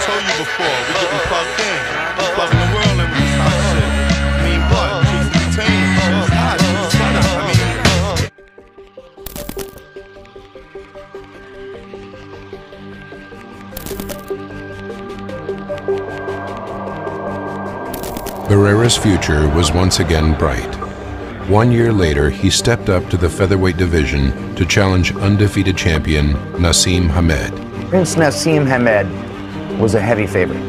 told you before, we getting plugged in. We plugging the world in with this hot shit. I mean, what? Chicks entertaining. Shit's hot. Shit's shut up. Barrera's future was once again bright. 1 year later, he stepped up to the featherweight division to challenge undefeated champion Naseem Hamed. Prince Naseem Hamed was a heavy favorite.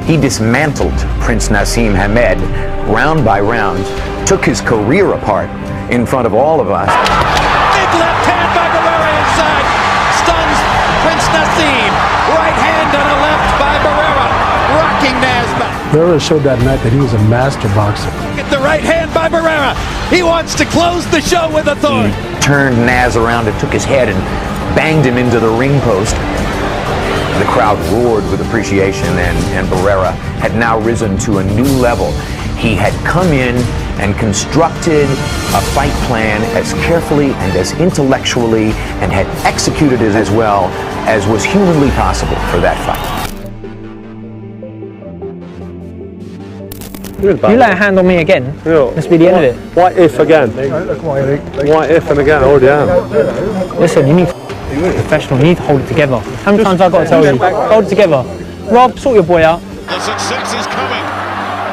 He dismantled Prince Naseem Hamed round by round, took his career apart in front of all of us. Big left hand by Barrera inside, stuns Prince Naseem. Right hand and a left by Barrera, rocking Naz back. Barrera showed that night that he was a master boxer. Get the right hand by Barrera. He wants to close the show with authority. He turned Naz around and took his head and banged him into the ring post. The crowd roared with appreciation, and Barrera had now risen to a new level. He had come in and constructed a fight plan as carefully and as intellectually, and had executed it as well as was humanly possible for that fight. You let a hand on me again, this will be the end of it. What if again? What if and again? I already am. Listen, you need professional, you need to hold it together. How many times I've got to tell you? Hold it together. Rob, sort your boy out. The success is coming,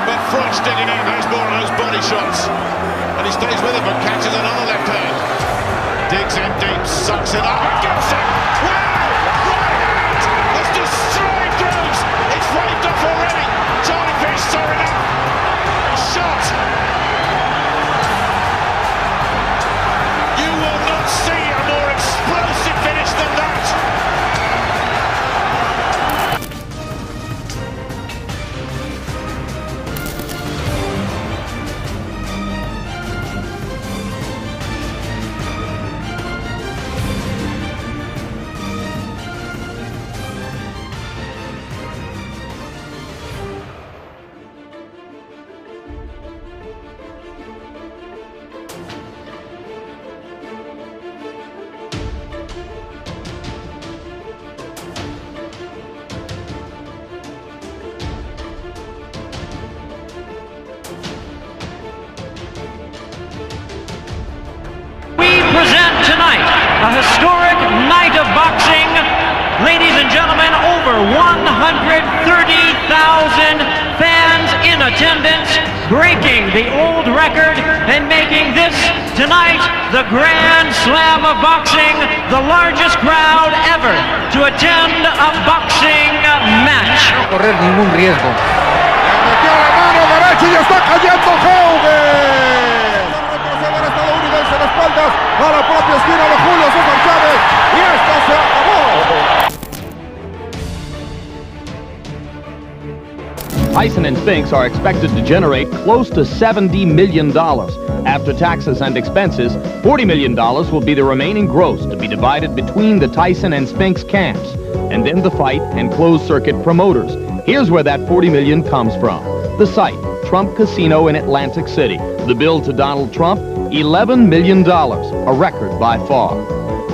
but Froch digging in those more of those body shots. And he stays with it, but catches another left hand. Digs in deep, sucks it up, and gets it! Wow! Right hand has destroyed Groves! It's waved off already! Charlie Fish saw enough! Shot! You will not see a more explosive finish than that! Present tonight a historic night of boxing. Ladies and gentlemen, over 130,000 fans in attendance, breaking the old record and making this tonight the Grand Slam of boxing, the largest crowd ever to attend a boxing match. No correr ningún riesgo. Metió la mano derecha y está cayendo Hogan. De las espaldas a la propia esquina de Julio César Chávez y esto se acabó. Tyson and Spinks are expected to generate close to $70 million. After taxes and expenses, $40 million will be the remaining gross to be divided between the Tyson and Spinks camps, and then the fight and closed-circuit promoters. Here's where that $40 million comes from. The site, Trump Casino in Atlantic City. The bill to Donald Trump, $11 million, a record by far.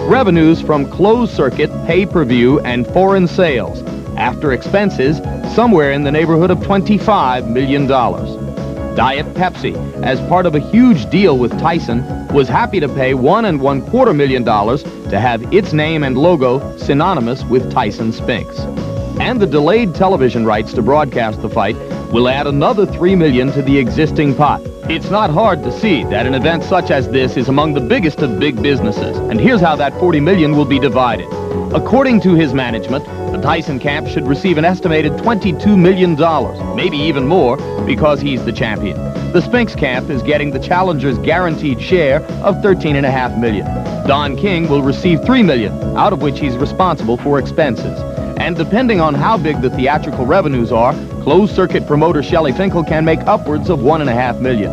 Revenues from closed-circuit, pay-per-view, and foreign sales. After expenses, somewhere in the neighborhood of $25 million. Diet Pepsi, as part of a huge deal with Tyson, was happy to pay $1.25 million to have its name and logo synonymous with Tyson Spinks. And the delayed television rights to broadcast the fight will add another $3 million to the existing pot. It's not hard to see that an event such as this is among the biggest of big businesses, and here's how that $40 million will be divided. According to his management, the Tyson camp should receive an estimated $22 million, maybe even more, because he's the champion. The Spinks camp is getting the challenger's guaranteed share of $13.5 million. Don King will receive $3 million, out of which he's responsible for expenses. And depending on how big the theatrical revenues are, closed-circuit promoter Shelley Finkel can make upwards of $1.5 million.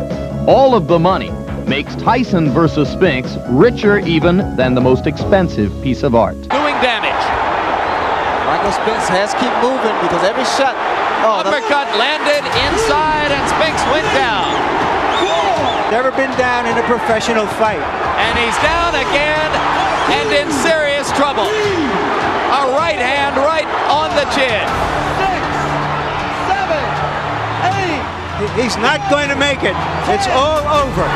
All of the money makes Tyson versus Spinks richer even than the most expensive piece of art. Doing damage. Michael Spinks has to keep moving because every shot... Uppercut landed inside and Spinks went down. Never been down in a professional fight. And he's down again and in serious trouble. A right hand right on the chin. 6, 7, 8. He's not going to make it. It's all over.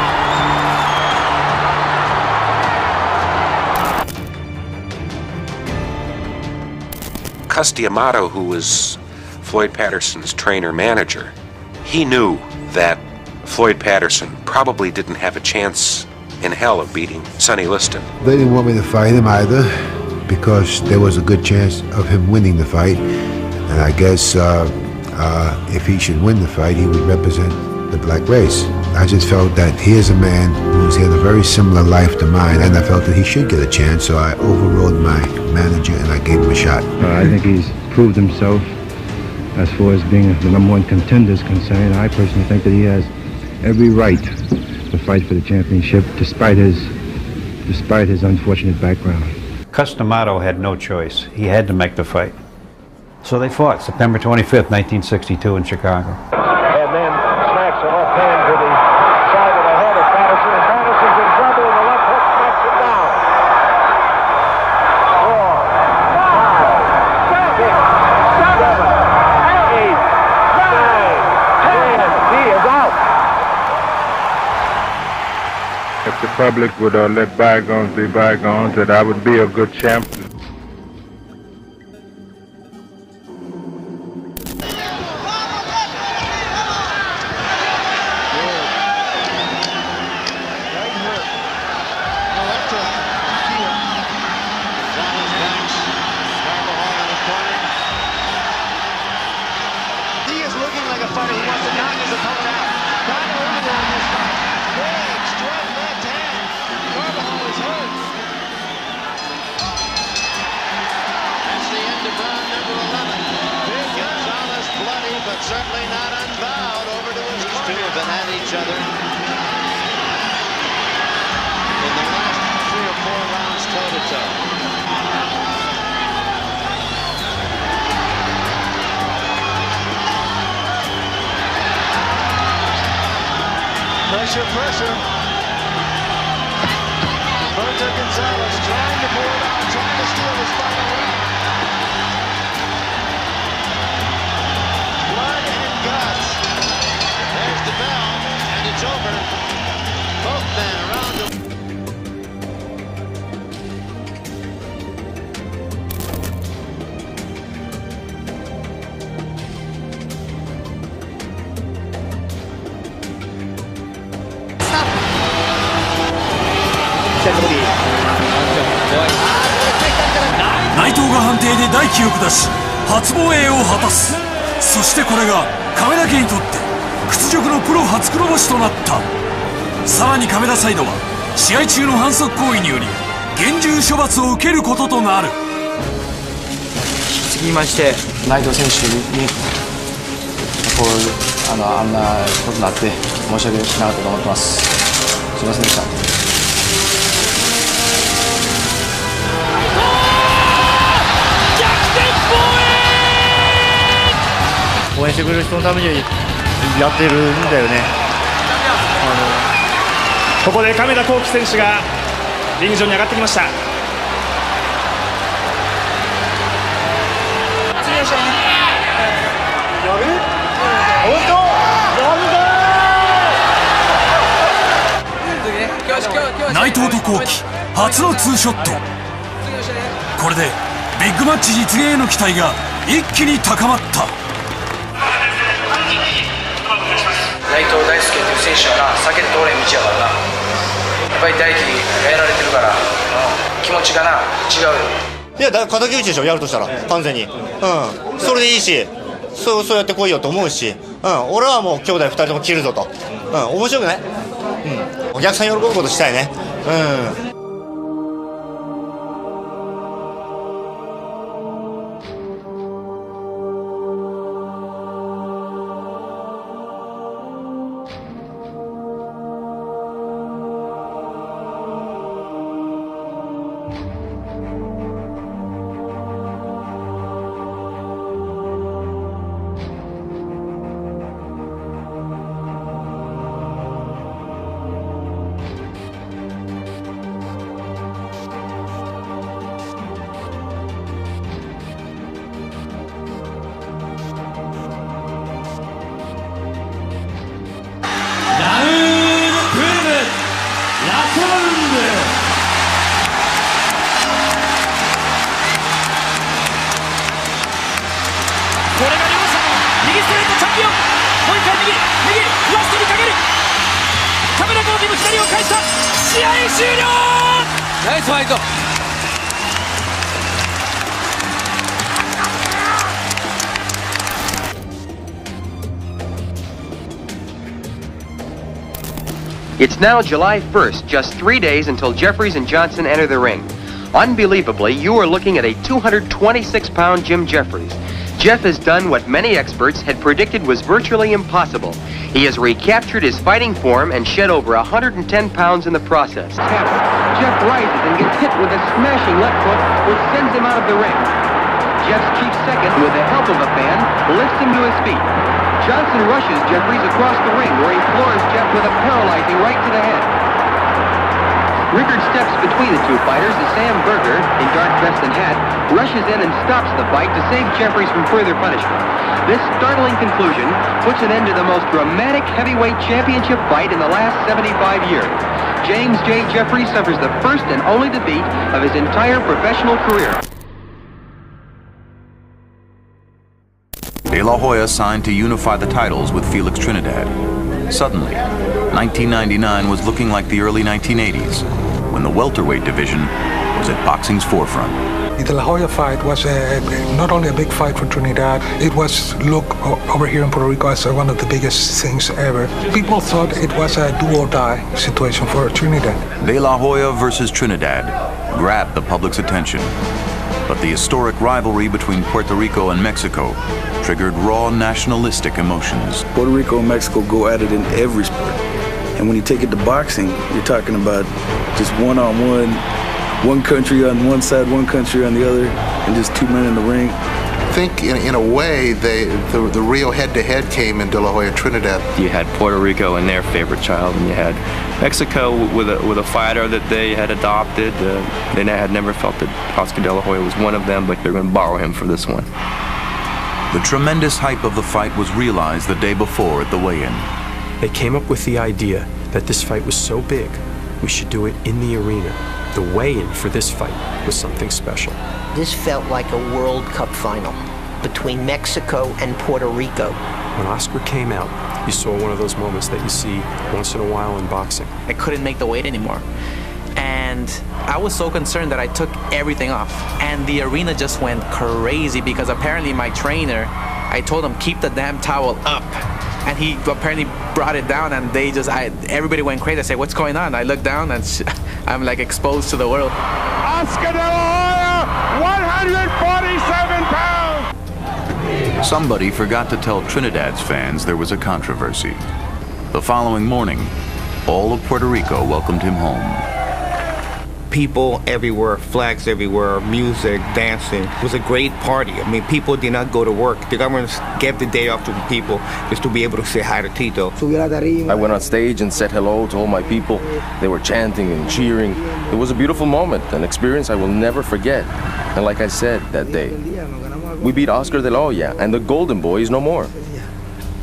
Cus D'Amato, who was Floyd Patterson's trainer-manager, he knew that Floyd Patterson probably didn't have a chance in hell of beating Sonny Liston. They didn't want me to fight him either because there was a good chance of him winning the fight. And I guess if he should win the fight, he would represent the black race. I just felt that here's a man who's had a very similar life to mine, and I felt that he should get a chance, so I overrode my manager and I gave him a shot. I think he's proved himself as far as being the #1 contender is concerned. I personally think that he has every right to fight for the championship despite his unfortunate background. Cus D'Amato had no choice. He had to make the fight. So they fought September 25th, 1962 in Chicago. And then smacks a left hand to the side of the head of Patterson, and Patterson's in trouble, and the left hook smacks him down. 4, 5, 6, 7, 8, 9, 10. He is out. If the public would let bygones be bygones, that I would be a good champ. Certainly not unbowed over to his corner. These two have been at each other in the last 3 or 4 rounds toe-to-toe. Pressure, pressure. Roberto Gonzalez trying to pull it out, trying to steal his final round. There's the bell, and it's over. Both men around the...内藤が判定で大輝を下し初防衛を果たす。そしてこれが亀田家にとって屈辱のプロ初黒星となった。さらに亀田サイドは試合中の反則行為により厳重処罰を受けることとなる。続きまして内藤選手にあんなことになって申し訳なかったと思ってます。すいませんでした。応援してくれる人のためにやってるんだよね。ここで亀田光輝選手がリング上に上がってきました。内藤と光輝初のツーショット。これでビッグマッチ実現への期待が一気に高まった。内藤大輔という選手はな、避けて通れん道やからな。やっぱり大輝がやられてるから、気持ちがな、違うよ。いや、敵討ちでしょ、やるとしたら、完全に。それでいいし、そうやってこいよと思うし、俺はもう兄弟2人とも切るぞと。面白くない？お客さん喜ぶことしたいね。これが両者の右ストレートチャンピオン。もう一回右ラストにかける。カメラゴーディの左を返した。試合終了。ナイスファイト。It's now July 1st, just 3 days until Jeffries and Johnson enter the ring. Unbelievably, you are looking at a 226-pound Jim Jeffries. Jeff has done what many experts had predicted was virtually impossible. He has recaptured his fighting form and shed over 110 pounds in the process. Jeff rises and gets hit with a smashing left hook, which sends him out of the ring. Jeff's chief second, with the help of a fan, lifts him to his feet. Johnson rushes Jeffries across the ring, where he floors Jeff with a paralyzing right to the head. Rickard steps between the two fighters as Sam Berger, in dark vest and hat, rushes in and stops the fight to save Jeffries from further punishment. This startling conclusion puts an end to the most dramatic heavyweight championship fight in the last 75 years. James J. Jeffries suffers the first and only defeat of his entire professional career. De La Hoya signed to unify the titles with Felix Trinidad. Suddenly, 1999 was looking like the early 1980s, when the welterweight division was at boxing's forefront. The De La Hoya fight was not only a big fight for Trinidad, it was looked over here in Puerto Rico as one of the biggest things ever. People thought it was a do-or-die situation for Trinidad. De La Hoya versus Trinidad grabbed the public's attention. But the historic rivalry between Puerto Rico and Mexico triggered raw nationalistic emotions. Puerto Rico and Mexico go at it in every sport. And when you take it to boxing, you're talking about just one-on-one, one country on one side, one country on the other, and just two men in the ring. I think in a way the real head-to-head came in De La Hoya Trinidad. You had Puerto Rico and their favorite child, and you had Mexico with a fighter that they had adopted. They had never felt that Oscar De La Hoya was one of them, but they're going to borrow him for this one. The tremendous hype of the fight was realized the day before at the weigh-in. They came up with the idea that this fight was so big, we should do it in the arena. The weigh-in for this fight was something special. This felt like a World Cup final between Mexico and Puerto Rico. When Oscar came out, you saw one of those moments that you see once in a while in boxing. I couldn't make the weight anymore. And I was so concerned that I took everything off. And the arena just went crazy because apparently my trainer, I told him, keep the damn towel up. And he apparently brought it down, and everybody went crazy. I said, what's going on? I look down and I'm like exposed to the world. Oscar De La Hoya, 147 pounds! Somebody forgot to tell Trinidad's fans there was a controversy. The following morning, all of Puerto Rico welcomed him home. People everywhere, flags everywhere, music, dancing. It was a great party. I mean, people did not go to work. The government gave the day off to people just to be able to say hi to Tito. I went on stage and said hello to all my people. They were chanting and cheering. It was a beautiful moment, an experience I will never forget. And like I said that day, we beat Oscar De La Hoya, and the Golden Boy is no more.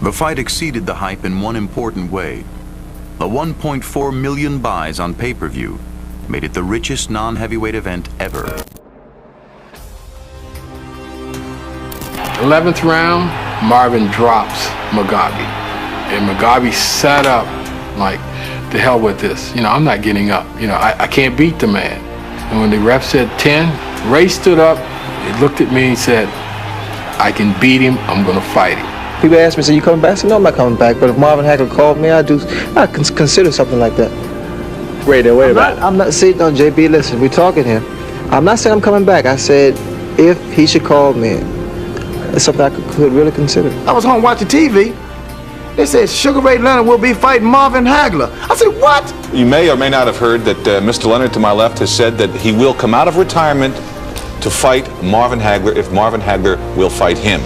The fight exceeded the hype in one important way. The 1.4 million buys on pay-per-view made it the richest non-heavyweight event ever. 11th round, Marvin drops Mugabe. And Mugabe sat up like, the hell with this. You know, I'm not getting up. You know, I can't beat the man. And when the ref said 10, Ray stood up, he looked at me and said, I can beat him, I'm gonna fight him. People ask me, so you coming back? I said, no, I'm not coming back. But if Marvin Hagler called me, I'd consider something like that. Wait about it. I'm not saying, no, JB, listen, we're talking here. I'm not saying I'm coming back. I said, if he should call me, it's something I could really consider. I was home watching TV. They said Sugar Ray Leonard will be fighting Marvin Hagler. I said, what? You may or may not have heard that Mr. Leonard to my left has said that he will come out of retirement to fight Marvin Hagler if Marvin Hagler will fight him.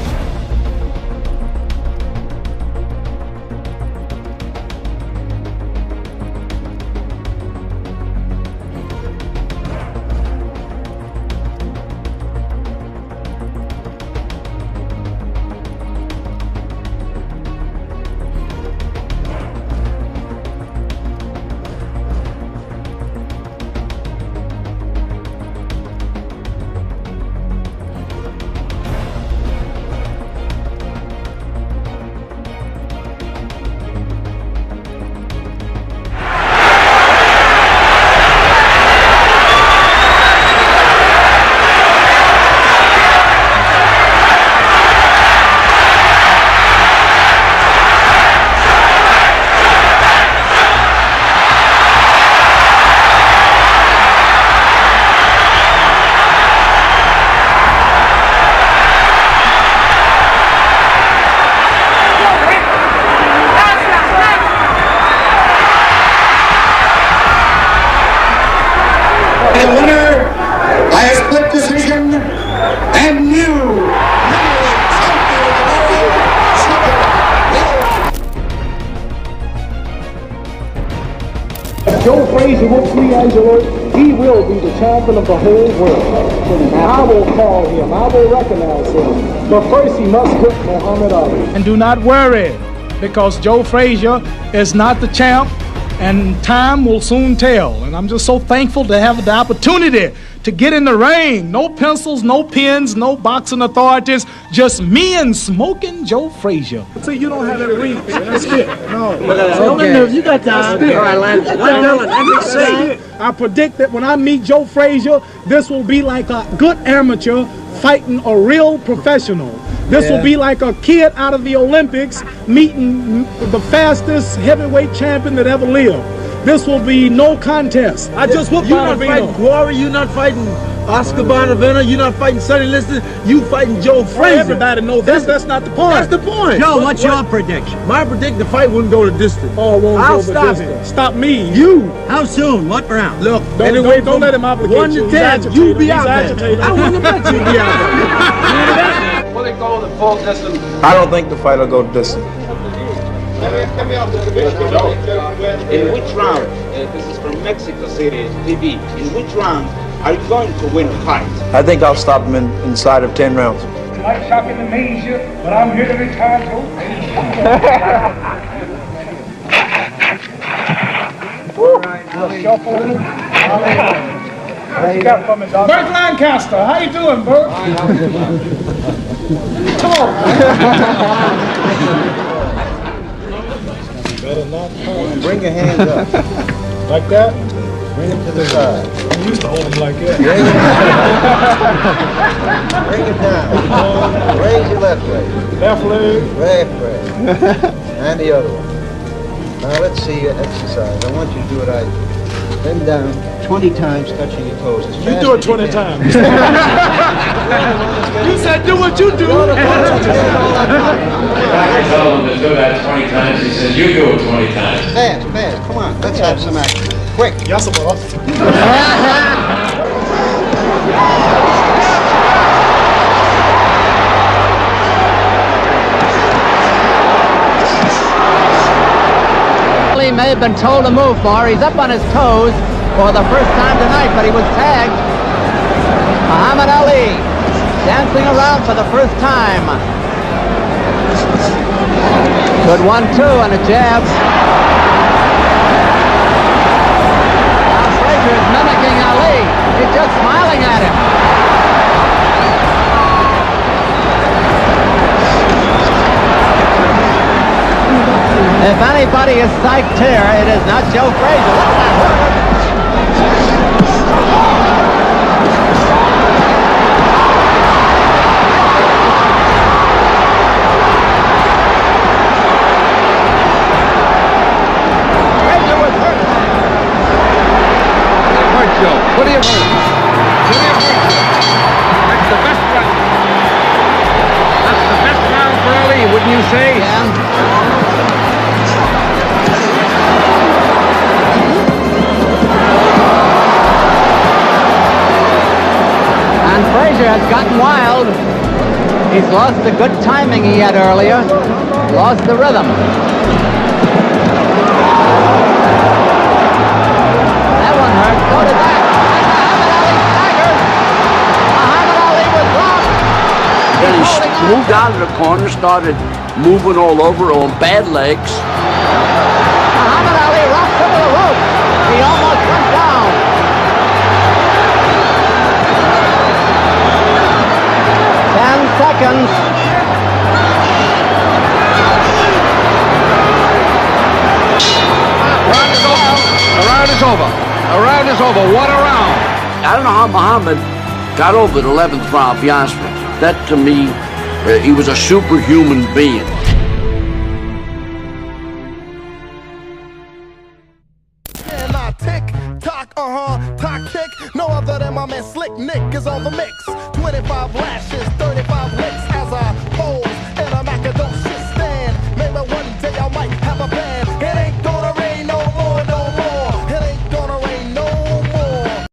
Frazier whoops me, Angelo, he will be the champion of the whole world. I will call him. I will recognize him. But first, he must whip Muhammad Ali. And do not worry, because Joe Frazier is not the champ, and time will soon tell. And I'm just so thankful to have the opportunity to get in the ring. No pencils, no pens, no boxing authorities, just me and smoking Joe Frazier. See, you don't have that ring. That's it. No. Okay. You got time. All right, Lance. I predict that when I meet Joe Frazier, this will be like a good amateur fighting a real professional. This will be like a kid out of the Olympics meeting the fastest heavyweight champion that ever lived. This will be no contest. I just whooped You're not fighting Glory, you're not fighting Oscar Bonavena, you're not fighting Sonny Liston, you fighting Joe Frazier. Everybody knows that's not the point. That's the point. Joe, what's your prediction? My prediction, the fight wouldn't go the distance. Oh, won't I'll go the stop distance. it. Stop me. You. How soon? What round? Look, don't let him obligate 1 you. to 10, you be out there. I wouldn't have let you be out there. Will it go the full distance? I don't think the fight will go the distance. In which round, this is from Mexico City TV, in which round are you going to win the fight? I think I'll stop him inside of 10 rounds. Might shock and amaze you, but I'm here to retire Burt Lancaster, how you doing, Burt? Talk. Better not talk. Bring your hands up. Like that? Bring them to the side. I used to hold them like that. Bring it down. Raise your left leg. Left leg. Left leg. And the other one. Now let's see you exercise. I want you to do what I do. Bend down 20 times, touching your toes. You do it 20 times. You said do what you do. I told him to do that 20 times. He said, you do it 20 times. Fast, fast. Come on, let's have some action. Quick. Yes, boss. He may have been told to move more. He's up on his toes for the first time tonight, but he was tagged. Muhammad Ali dancing around for the first time. Good 1-2 and a jab. Now Frazier is mimicking Ali. He's just smiling at him. If anybody is psyched here, it is not Joe Frazier. Look at that hurt. Frazier was hurt. Hurt, Joe. What do you hurt? What do you hurt? That's the best round. That's the best round for Ali, wouldn't you say? Yeah. Frazier has gotten wild. He's lost the good timing he had earlier. Lost the rhythm. That one hurt. So did that. Muhammad Ali staggered. Muhammad Ali was rocked. Then he moved out of the corner, started moving all over on bad legs. Muhammad Ali rocked over the rope. He almost went down. 10 seconds. The round is over. The round is over. What a round. I don't know how Muhammad got over the 11th round, to be honest with you. That, to me, he was a superhuman being. Top kick, no other than my man Slick Nick is on the mix. 25 lashes, 35 licks as I fold